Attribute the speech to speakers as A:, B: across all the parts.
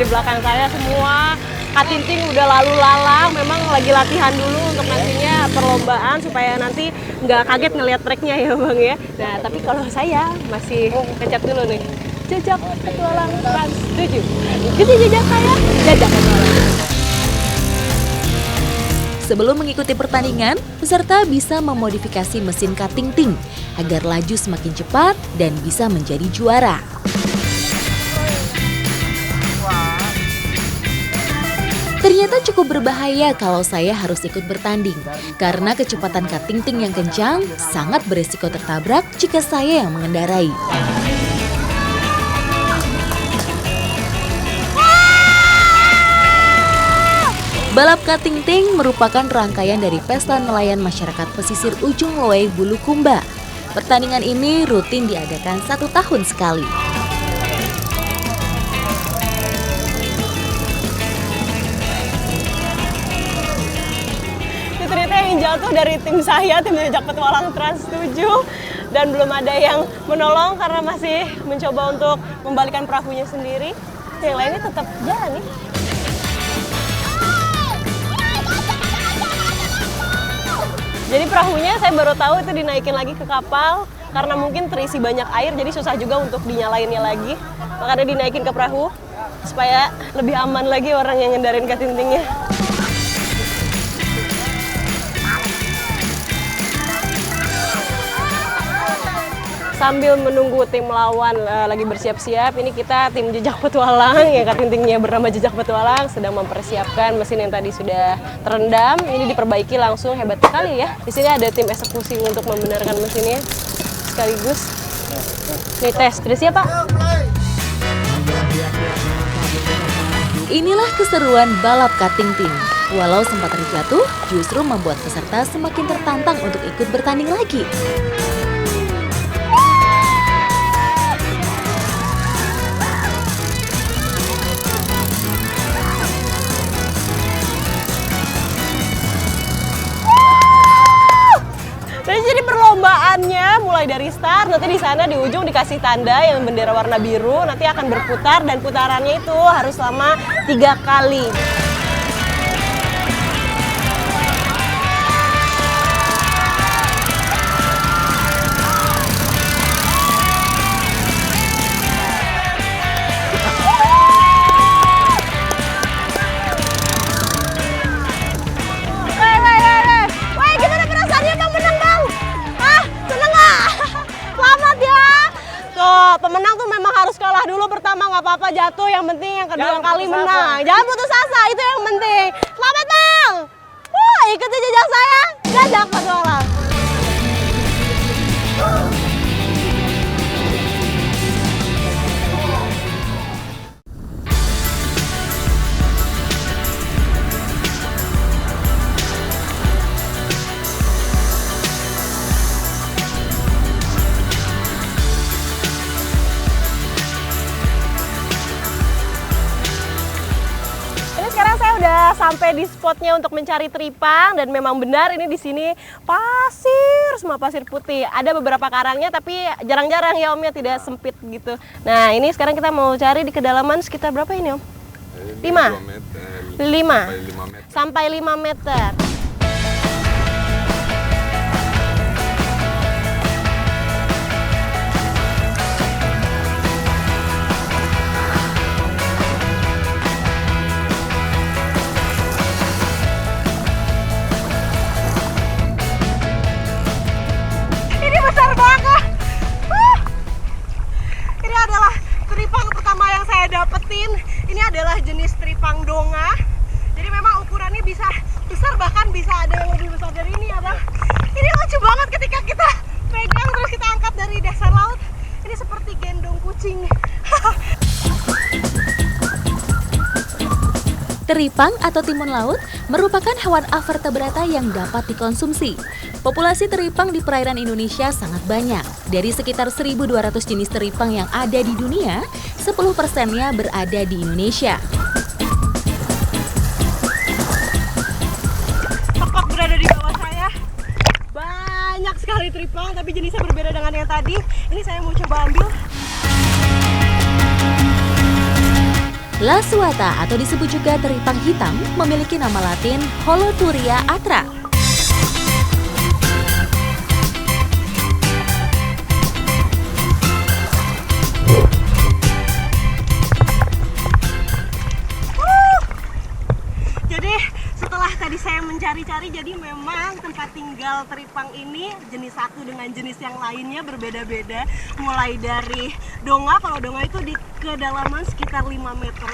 A: di belakang saya semua katinting udah lalu lalang, memang lagi latihan dulu untuk nantinya perlombaan supaya nanti nggak kaget ngelihat treknya ya Bang ya. Nah tapi kalau saya masih ngecek dulu nih, jejak petualang Trans 7. Ikuti jejak saya, jejak petualang.
B: Sebelum mengikuti pertandingan, peserta bisa memodifikasi mesin katingting agar laju semakin cepat dan bisa menjadi juara. Ternyata cukup berbahaya kalau saya harus ikut bertanding, karena kecepatan katingting yang kencang sangat beresiko tertabrak jika saya yang mengendarai. Balap katingting merupakan rangkaian dari pesta nelayan masyarakat pesisir ujung Loe Bulukumba. Pertandingan ini rutin diadakan 1 tahun sekali.
A: Ternyata yang jatuh dari tim saya, tim jejak petualang Trans 7, dan belum ada yang menolong karena masih mencoba untuk membalikan perahunya sendiri. Yang lainnya tetap jalan nih. Jadi perahunya saya baru tahu itu dinaikin lagi ke kapal karena mungkin terisi banyak air, jadi susah juga untuk dinyalainnya lagi. Makanya dinaikin ke perahu supaya lebih aman lagi orang yang ngendarin katintingnya. Sambil menunggu tim lawan lagi bersiap-siap, ini kita tim jejak petualang yang katintingnya bernama jejak petualang sedang mempersiapkan mesin yang tadi sudah terendam. Ini diperbaiki langsung, hebat sekali ya. Di sini ada tim eksekusi untuk membenarkan mesinnya sekaligus. Nih tes, sudah siap Pak?
B: Inilah keseruan balap katingting. Walau sempat terjatuh, justru membuat peserta semakin tertantang untuk ikut bertanding lagi.
A: Jadi perlombaannya mulai dari start, nanti di sana di ujung dikasih tanda yang bendera warna biru, nanti akan berputar dan putarannya itu harus selama 3 kali. Pemenang tuh memang harus kalah dulu pertama, nggak apa-apa jatuh, yang penting yang kedua kali menang. Jangan putus asa, itu yang penting. Selamat Bang! Ikuti jejak saya, jejak petualang. Udah sampai di spotnya untuk mencari teripang, dan memang benar ini di sini pasir, semua pasir putih. Ada beberapa karangnya tapi jarang-jarang ya Om ya, tidak sempit gitu. Nah ini sekarang kita mau cari di kedalaman sekitar berapa ini Om? 5 sampai 5 meter. Besar banget. Ini adalah teripang pertama yang saya dapetin. Ini adalah jenis teripang donga. Jadi memang ukurannya bisa besar, bahkan bisa ada yang lebih besar dari ini ya Bang. Ini lucu banget ketika kita pegang terus kita angkat dari dasar laut. Ini seperti gendong kucing.
B: Teripang atau timun laut merupakan hewan avertebrata yang dapat dikonsumsi. Populasi teripang di perairan Indonesia sangat banyak. Dari sekitar 1.200 jenis teripang yang ada di dunia, 10%-nya berada di Indonesia.
A: Tepat berada di bawah saya. Banyak sekali teripang, tapi jenisnya berbeda dengan yang tadi. Ini saya mau coba ambil.
B: Laswata atau disebut juga teripang hitam memiliki nama latin Holoturia atra.
A: Jadi setelah tadi saya mencari-cari, jadi memang tempat tinggal teripang ini jenis satu dengan jenis yang lainnya berbeda-beda. Mulai dari donga, kalau donga itu di kedalaman sekitar 5 meter.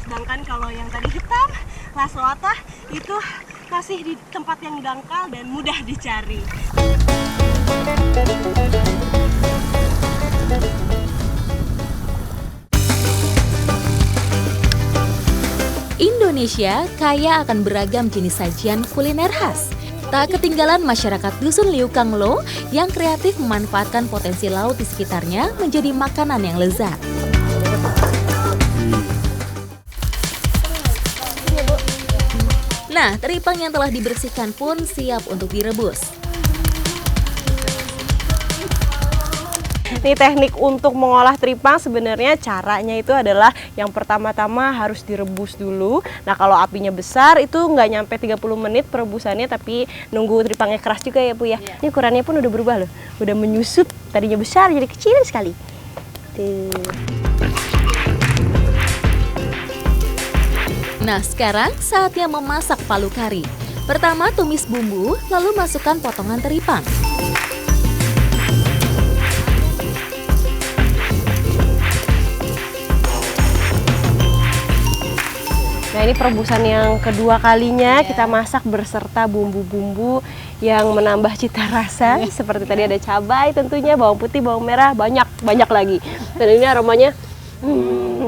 A: Sedangkan kalau yang tadi hitam, laswata itu masih di tempat yang dangkal dan mudah dicari.
B: Indonesia kaya akan beragam jenis sajian kuliner khas. Tak ketinggalan masyarakat Dusun Liukang Lo yang kreatif memanfaatkan potensi laut di sekitarnya menjadi makanan yang lezat. Nah, teripang yang telah dibersihkan pun siap untuk direbus.
A: Ini teknik untuk mengolah teripang sebenarnya caranya itu adalah yang pertama-tama harus direbus dulu. Nah kalau apinya besar itu nggak nyampe 30 menit perebusannya, tapi nunggu teripangnya keras juga ya Bu ya. Ini ukurannya pun udah berubah loh, udah menyusut, tadinya besar jadi kecil sekali.
B: Nah sekarang saatnya memasak palu kari. Pertama tumis bumbu, lalu masukkan potongan teripang.
A: Nah ini perebusan yang kedua kalinya kita masak berserta bumbu-bumbu yang menambah cita rasa. Seperti tadi ada cabai tentunya, bawang putih, bawang merah, banyak lagi. Dan ini aromanya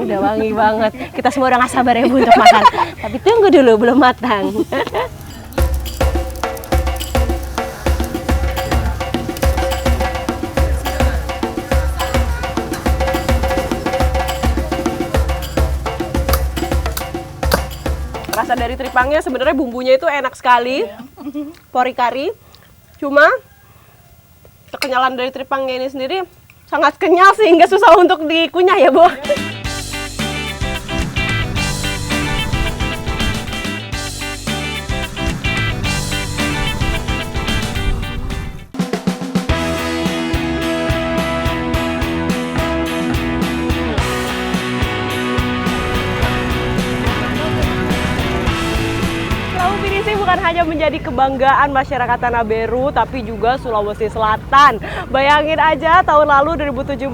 A: udah wangi banget. Kita semua udah gak sabar ya Bu untuk makan. Tapi tunggu dulu, belum matang. Rasa dari teripangnya sebenarnya bumbunya itu enak sekali, pori kari. Cuma kekenyalan dari teripangnya ini sendiri sangat kenyal sehingga susah untuk dikunyah ya Bu. Bukan hanya menjadi kebanggaan masyarakat Tanah Beru, tapi juga Sulawesi Selatan. Bayangin aja tahun lalu 2017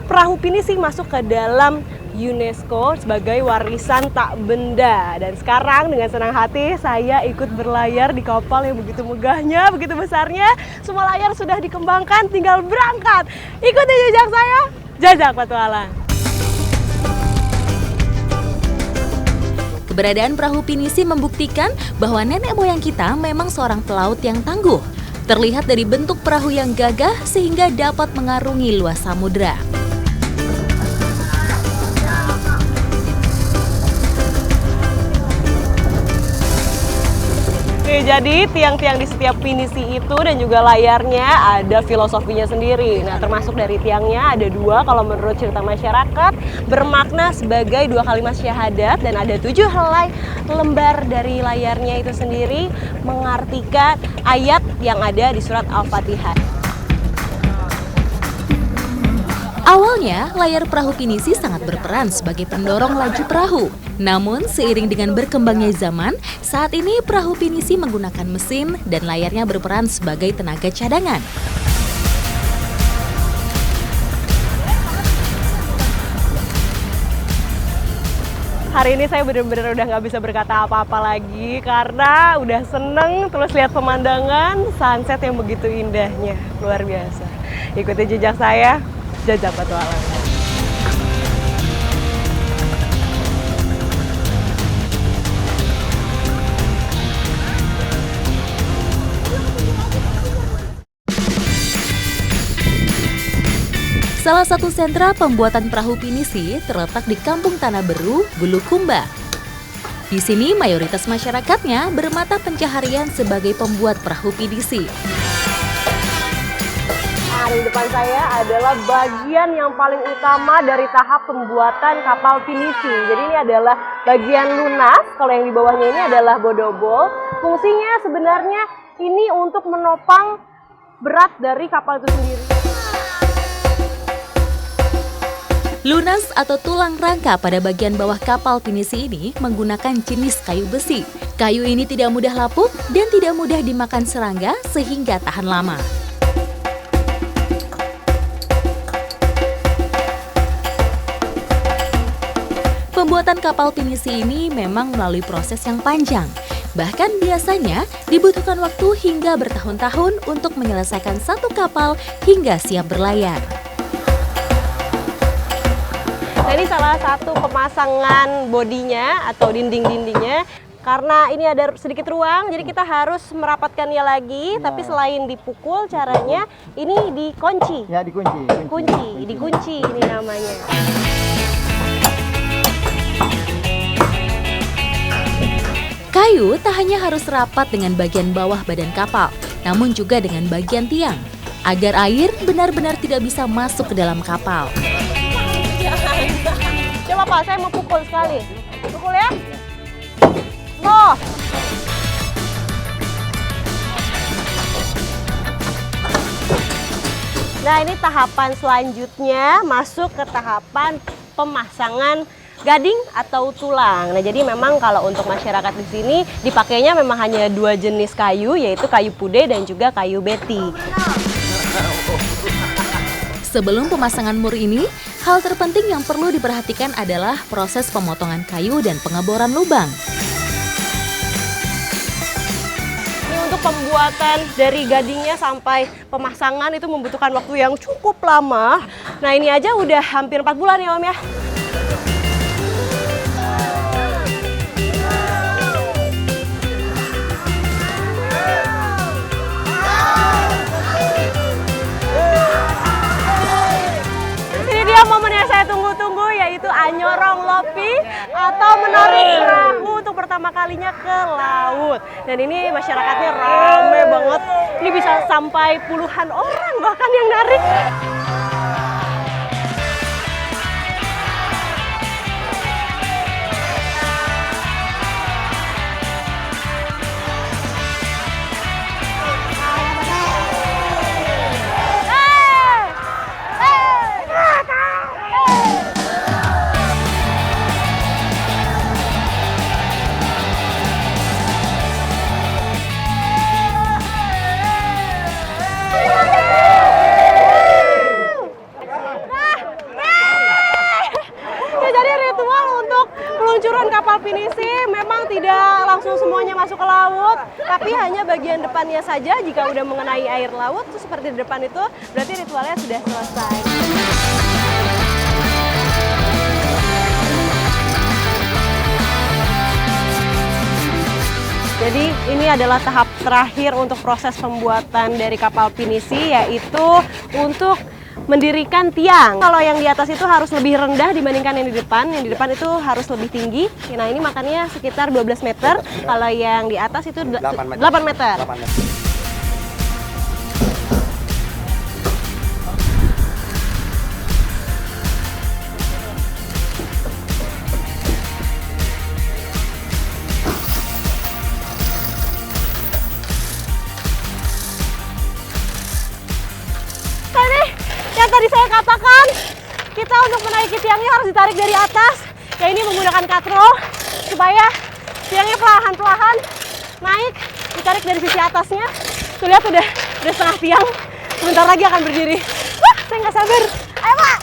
A: perahu pinisi masuk ke dalam UNESCO sebagai warisan tak benda. Dan sekarang dengan senang hati saya ikut berlayar di kapal yang begitu megahnya, begitu besarnya. Semua layar sudah dikembangkan, tinggal berangkat. Ikuti jejak saya, Jajak Petualang.
B: Keberadaan perahu pinisi membuktikan bahwa nenek moyang kita memang seorang pelaut yang tangguh. Terlihat dari bentuk perahu yang gagah sehingga dapat mengarungi luas samudra.
A: Oke, jadi tiang-tiang di setiap pinisi itu dan juga layarnya ada filosofinya sendiri. Nah, termasuk dari tiangnya ada 2 kalau menurut cerita masyarakat, bermakna sebagai 2 kalimat syahadat, dan ada 7 helai lembar dari layarnya itu sendiri mengartikan ayat yang ada di surat Al-Fatihah.
B: Awalnya, layar perahu pinisi sangat berperan sebagai pendorong laju perahu. Namun, seiring dengan berkembangnya zaman, saat ini perahu pinisi menggunakan mesin dan layarnya berperan sebagai tenaga cadangan.
A: Hari ini saya benar-benar udah nggak bisa berkata apa-apa lagi karena udah seneng terus lihat pemandangan sunset yang begitu indahnya, luar biasa. Ikuti jejak saya, Jajak Petualang.
B: Salah satu sentra pembuatan perahu pinisi terletak di Kampung Tanah Beru, Bulukumba. Di sini mayoritas masyarakatnya bermata pencaharian sebagai pembuat perahu pinisi.
A: Nah, di depan saya adalah bagian yang paling utama dari tahap pembuatan kapal pinisi. Jadi ini adalah bagian lunas, kalau yang di bawahnya ini adalah bodobol. Fungsinya sebenarnya ini untuk menopang berat dari kapal itu sendiri.
B: Lunas atau tulang rangka pada bagian bawah kapal pinisi ini menggunakan jenis kayu besi. Kayu ini tidak mudah lapuk dan tidak mudah dimakan serangga sehingga tahan lama. Pembuatan kapal pinisi ini memang melalui proses yang panjang. Bahkan biasanya dibutuhkan waktu hingga bertahun-tahun untuk menyelesaikan satu kapal hingga siap berlayar.
A: Nah, ini salah satu pemasangan bodinya atau dinding-dindingnya. Karena ini ada sedikit ruang, jadi kita harus merapatkannya lagi. Ya. Tapi selain dipukul, caranya ini dikunci.
C: Ya, dikunci.
A: Dikunci ini namanya.
B: Kayu tak hanya harus rapat dengan bagian bawah badan kapal, namun juga dengan bagian tiang, agar air benar-benar tidak bisa masuk ke dalam kapal.
A: Coba Pak, saya mau pukul sekali. Pukul ya. Loh. Nah, ini tahapan selanjutnya masuk ke tahapan pemasangan gading atau tulang. Nah, jadi memang kalau untuk masyarakat di sini dipakainya memang hanya dua jenis kayu, yaitu kayu pude dan juga kayu beti.
B: Sebelum pemasangan mur ini, hal terpenting yang perlu diperhatikan adalah proses pemotongan kayu dan pengeboran lubang.
A: Ini untuk pembuatan dari gadingnya sampai pemasangan itu membutuhkan waktu yang cukup lama. Nah, ini aja udah hampir 4 bulan ya Om ya. Momen yang saya tunggu-tunggu yaitu anyorong lopi atau menarik perahu untuk pertama kalinya ke laut. Dan ini masyarakatnya rame banget. Ini bisa sampai puluhan orang bahkan yang narik. Peluncuran kapal pinisi memang tidak langsung semuanya masuk ke laut, tapi hanya bagian depannya saja. Jika udah mengenai air laut, tuh seperti di depan itu, berarti ritualnya sudah selesai. Jadi ini adalah tahap terakhir untuk proses pembuatan dari kapal pinisi, yaitu untuk mendirikan tiang. Kalau yang di atas itu harus lebih rendah dibandingkan yang di depan. Yang di depan itu harus lebih tinggi. Nah, ini makanya sekitar 12 meter. Kalau yang di atas itu 8 meter. 8 meter. Yang tadi saya katakan, kita untuk menaiki tiangnya harus ditarik dari atas. Ya, ini menggunakan katrol supaya tiangnya perlahan-perlahan naik, ditarik dari sisi atasnya. Tuh lihat udah setengah tiang, sebentar lagi akan berdiri. Wah, saya nggak sabar. Ayo Pak!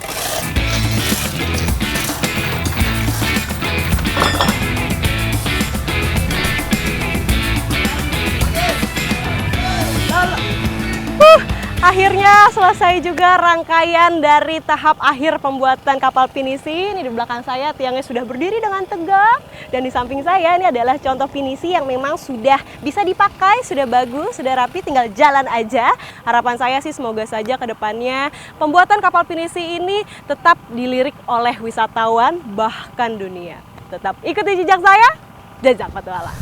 A: Akhirnya selesai juga rangkaian dari tahap akhir pembuatan kapal pinisi. Ini di belakang saya tiangnya sudah berdiri dengan tegak. Dan di samping saya ini adalah contoh pinisi yang memang sudah bisa dipakai, sudah bagus, sudah rapi, tinggal jalan aja. Harapan saya sih semoga saja ke depannya pembuatan kapal pinisi ini tetap dilirik oleh wisatawan bahkan dunia. Tetap ikuti jejak saya, jejak petualang.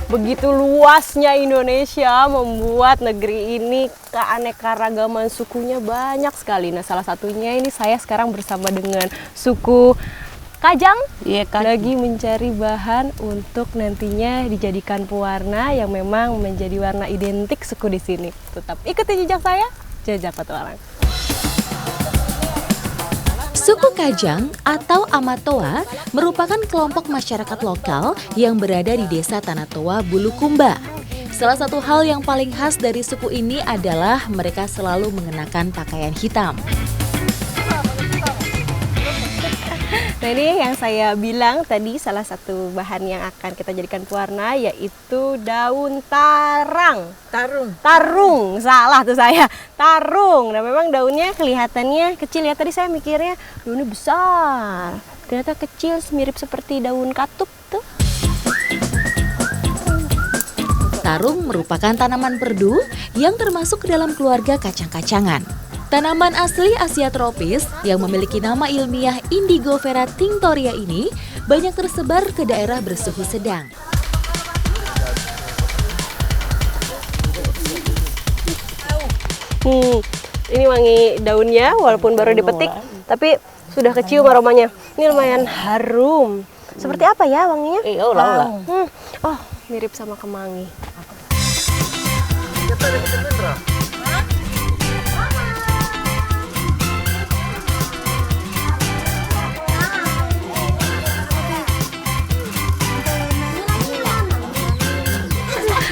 A: Begitu luasnya Indonesia membuat negeri ini keanekaragaman sukunya banyak sekali. Nah, salah satunya ini saya sekarang bersama dengan suku Kajang.
C: Iya,
A: Lagi mencari bahan untuk nantinya dijadikan pewarna yang memang menjadi warna identik suku di sini. Tetap ikuti jejak saya, jejak petualang.
B: Suku Kajang atau Amatoa merupakan kelompok masyarakat lokal yang berada di desa Tanatoa, Bulukumba. Salah satu hal yang paling khas dari suku ini adalah mereka selalu mengenakan pakaian hitam.
A: Nah, ini yang saya bilang tadi, salah satu bahan yang akan kita jadikan pewarna yaitu daun tarang. Tarung, salah tuh saya. Tarung. Nah, memang daunnya kelihatannya kecil ya. Tadi saya mikirnya daunnya besar. Ternyata kecil, mirip seperti daun katuk tuh.
B: Tarung merupakan tanaman perdu yang termasuk ke dalam keluarga kacang-kacangan. Tanaman asli Asia tropis yang memiliki nama ilmiah Indigofera tinctoria ini banyak tersebar ke daerah bersuhu sedang.
A: Ini wangi daunnya walaupun baru dipetik, tapi sudah kecium aromanya. Ini lumayan harum. Seperti apa ya wanginya? Oh, mirip sama kemangi.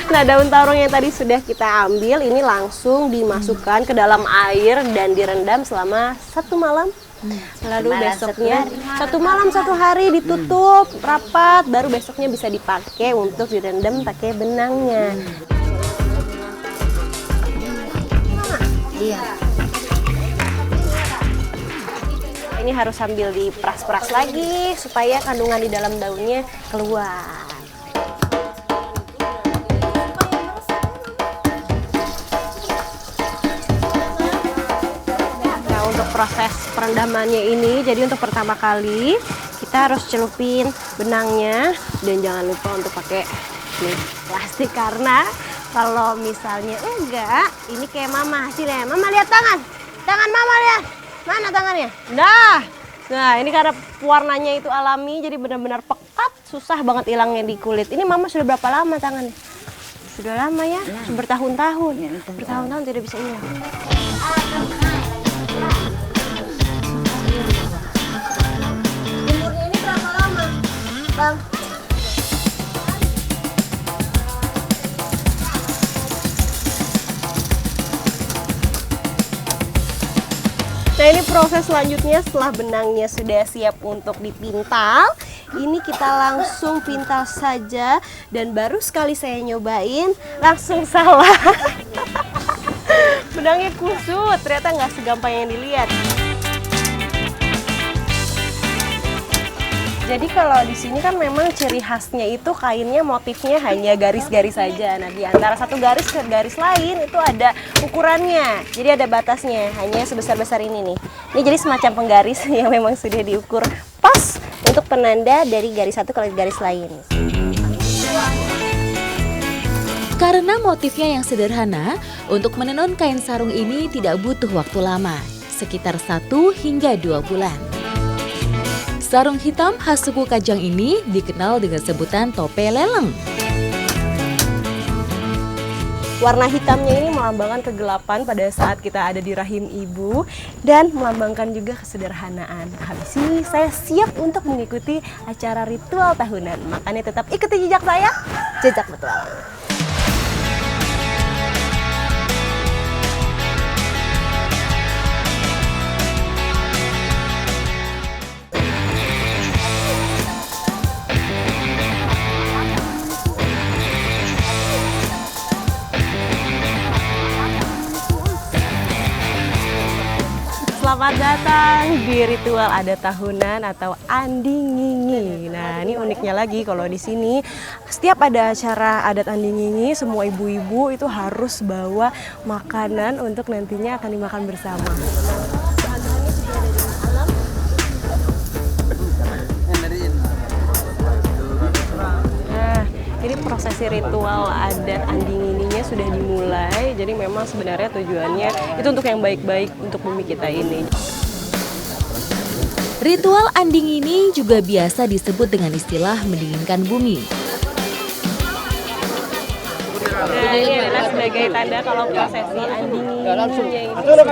A: Nah, daun tarung yang tadi sudah kita ambil ini langsung dimasukkan ke dalam air dan direndam selama 1 malam. Lalu besoknya 1 malam 1 hari ditutup rapat, baru besoknya bisa dipakai untuk direndam pakai benangnya.
C: Iya.
A: Ini harus sambil diperas-peras lagi supaya kandungan di dalam daunnya keluar. Proses perendamannya ini, jadi untuk pertama kali kita harus celupin benangnya dan jangan lupa untuk pakai plastik, karena kalau misalnya enggak, ini kayak mama hasilnya. Mama lihat tangan mama, lihat mana tangannya. Nah ini karena warnanya itu alami, jadi benar-benar pekat, susah banget hilangnya di kulit. Ini mama sudah berapa lama tangannya? Sudah lama ya, bertahun-tahun, bertahun-tahun tidak bisa hilang. Bang. Nah, ini proses selanjutnya setelah benangnya sudah siap untuk dipintal. Ini kita langsung pintal saja dan baru sekali saya nyobain langsung salah. Benangnya kusut, ternyata nggak segampang yang dilihat. Jadi kalau di sini kan memang ciri khasnya itu kainnya motifnya hanya garis-garis saja. Nah, di antara satu garis ke garis lain itu ada ukurannya. Jadi ada batasnya, hanya sebesar-besar ini nih. Ini jadi semacam penggaris yang memang sudah diukur pas untuk penanda dari garis satu ke garis lain.
B: Karena motifnya yang sederhana, untuk menenun kain sarung ini tidak butuh waktu lama, sekitar 1 hingga 2 bulan. Sarung hitam khas suku Kajang ini dikenal dengan sebutan tope leleng.
A: Warna hitamnya ini melambangkan kegelapan pada saat kita ada di rahim ibu dan melambangkan juga kesederhanaan. Habis ini saya siap untuk mengikuti acara ritual tahunan. Makanya tetap ikuti jejak saya, jejak petualang. Selamat datang di ritual adat tahunan atau Andi Ngingi. Nah, ini uniknya lagi kalau di sini setiap ada acara adat Andi Ngingi, semua ibu-ibu itu harus bawa makanan untuk nantinya akan dimakan bersama. Nah, ini proses prosesi ritual adat anding ininya sudah dimulai. Jadi memang sebenarnya tujuannya itu untuk yang baik-baik untuk bumi kita ini.
B: Ritual anding ini juga biasa disebut dengan istilah mendinginkan bumi.
A: Nah, ini adalah sebagai tanda kalau prosesi andinginya ini sudah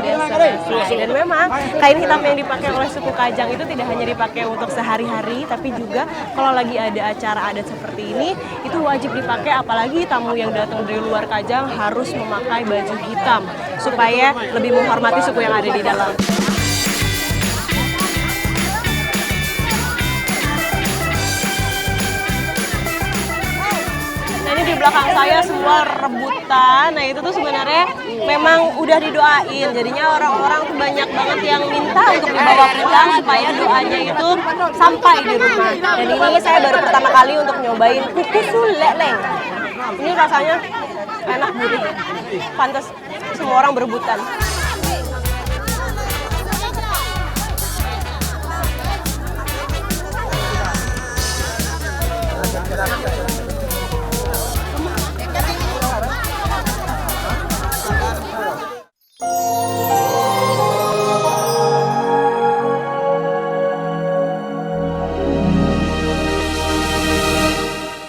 A: selesai. Dan memang kain hitam yang dipakai oleh suku Kajang itu tidak hanya dipakai untuk sehari-hari, tapi juga kalau lagi ada acara adat seperti ini, itu wajib dipakai, apalagi tamu yang datang dari luar Kajang harus memakai baju hitam supaya lebih menghormati suku yang ada di dalam. Di belakang saya semua rebutan. Nah itu tuh sebenarnya memang udah didoain. Jadinya orang-orang tuh banyak banget yang minta untuk dibawa pulang supaya doanya itu sampai di rumah. Dan ini saya baru pertama kali untuk nyobain kukus leleng. Ini rasanya enak, gurih, pantas semua orang berebutan.